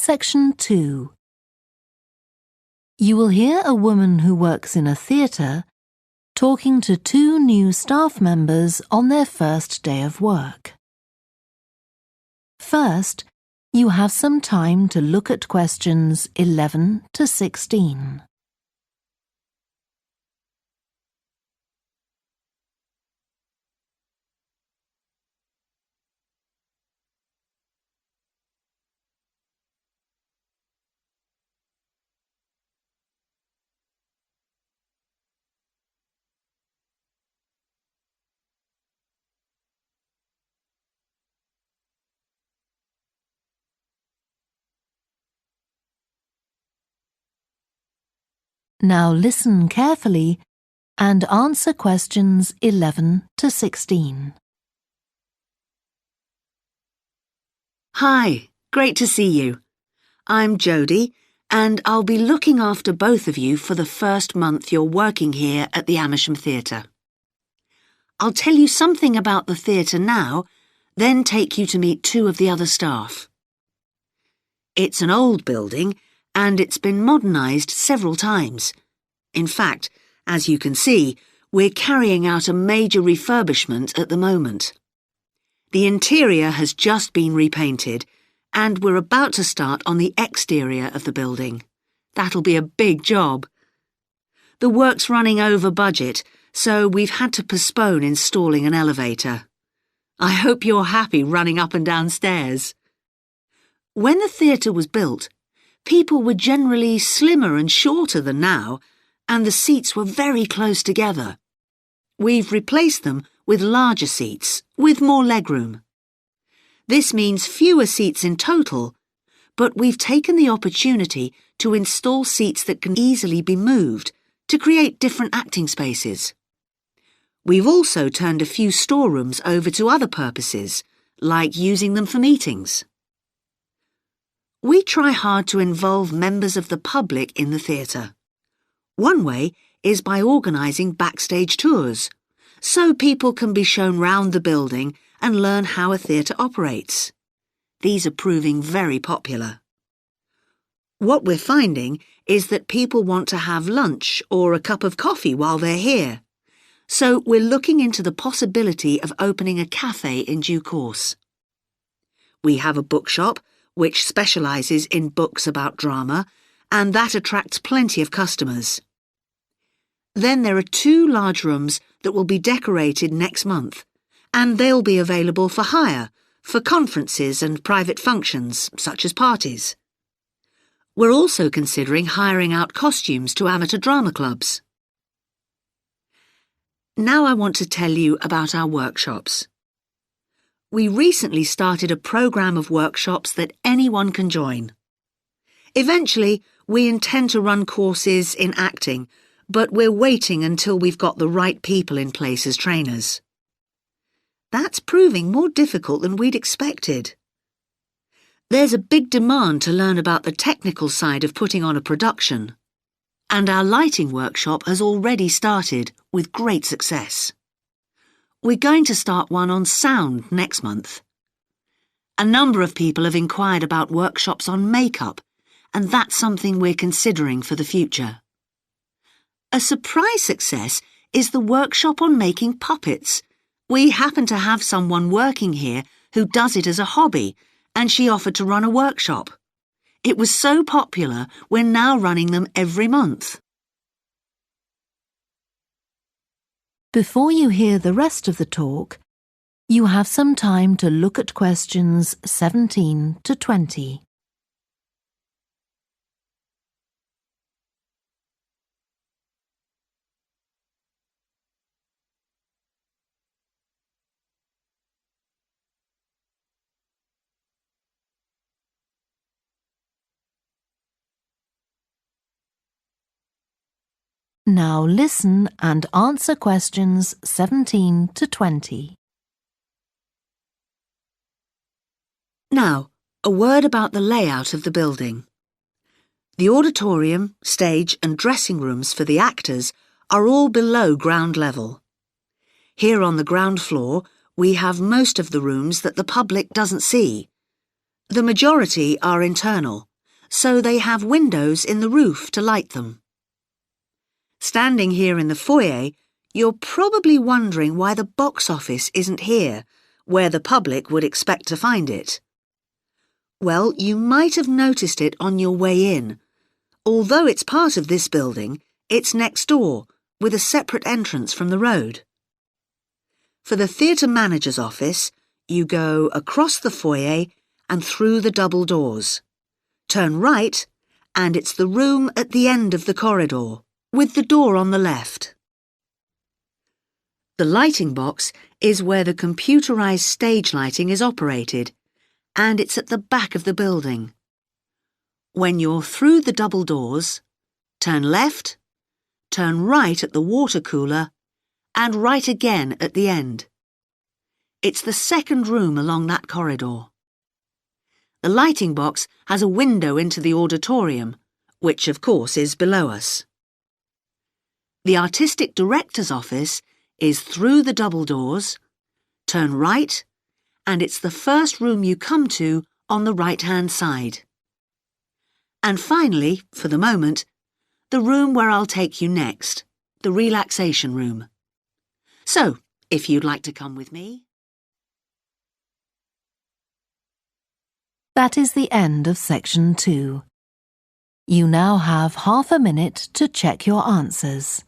Section 2. You will hear a woman who works in a theatre talking to two new staff members on their first day of work. First, you have some time to look at questions 11 to 16. Now listen carefully and answer questions 11 to 16. Hi, great to see you. I'm Jodie, and I'll be looking after both of you for the first month you're working here at the Amersham Theatre. I'll tell you something about the theatre now, then take you to meet two of the other staff. It's an old building, and it's been modernised several times. In fact, as you can see, we're carrying out a major refurbishment at the moment. The interior has just been repainted, and we're about to start on the exterior of the building. That'll be a big job. The work's running over budget, so we've had to postpone installing an elevator. I hope you're happy running up and down stairs. When the theatre was built, people were generally slimmer and shorter than now, and the seats were very close together. We've replaced them with larger seats, with more legroom. This means fewer seats in total, but we've taken the opportunity to install seats that can easily be moved to create different acting spaces. We've also turned a few storerooms over to other purposes, like using them for meetings. We try hard to involve members of the public in the theatre. One way is by organising backstage tours, so people can be shown round the building and learn how a theatre operates. These are proving very popular. What we're finding is that people want to have lunch or a cup of coffee while they're here, so we're looking into the possibility of opening a cafe in due course. We have a bookshop which specialises in books about drama, and that attracts plenty of customers. Then there are two large rooms that will be decorated next month, and they'll be available for hire, for conferences and private functions, such as parties. We're also considering hiring out costumes to amateur drama clubs. Now I want to tell you about our workshops. We recently started a programme of workshops that anyone can join. Eventually, we intend to run courses in acting, but we're waiting until we've got the right people in place as trainers. That's proving more difficult than we'd expected. There's a big demand to learn about the technical side of putting on a production, and our lighting workshop has already started with great success. We're going to start one on sound next month. A number of people have inquired about workshops on makeup, and that's something we're considering for the future. A surprise success is the workshop on making puppets. We happen to have someone working here who does it as a hobby, and she offered to run a workshop. It was so popular, we're now running them every month. Before you hear the rest of the talk, you have some time to look at questions 17 to 20. Now listen and answer questions 17 to 20. Now, a word about the layout of the building. The auditorium, stage and dressing rooms for the actors are all below ground level. Here on the ground floor, we have most of the rooms that the public doesn't see. The majority are internal, so they have windows in the roof to light them. Standing here in the foyer, you're probably wondering why the box office isn't here, where the public would expect to find it. Well, you might have noticed it on your way in. Although it's part of this building, it's next door, with a separate entrance from the road. For the theatre manager's office, you go across the foyer and through the double doors. Turn right, and it's the room at the end of the corridor, with the door on the left. The lighting box is where the computerized stage lighting is operated, and it's at the back of the building. When you're through the double doors, turn left, turn right at the water cooler, and right again at the end. It's the second room along that corridor. The lighting box has a window into the auditorium, which of course is below us. The artistic director's office is through the double doors, turn right, and it's the first room you come to on the right-hand side. And finally, for the moment, the room where I'll take you next, the relaxation room. So, if you'd like to come with me. That is the end of section 2. You now have half a minute to check your answers.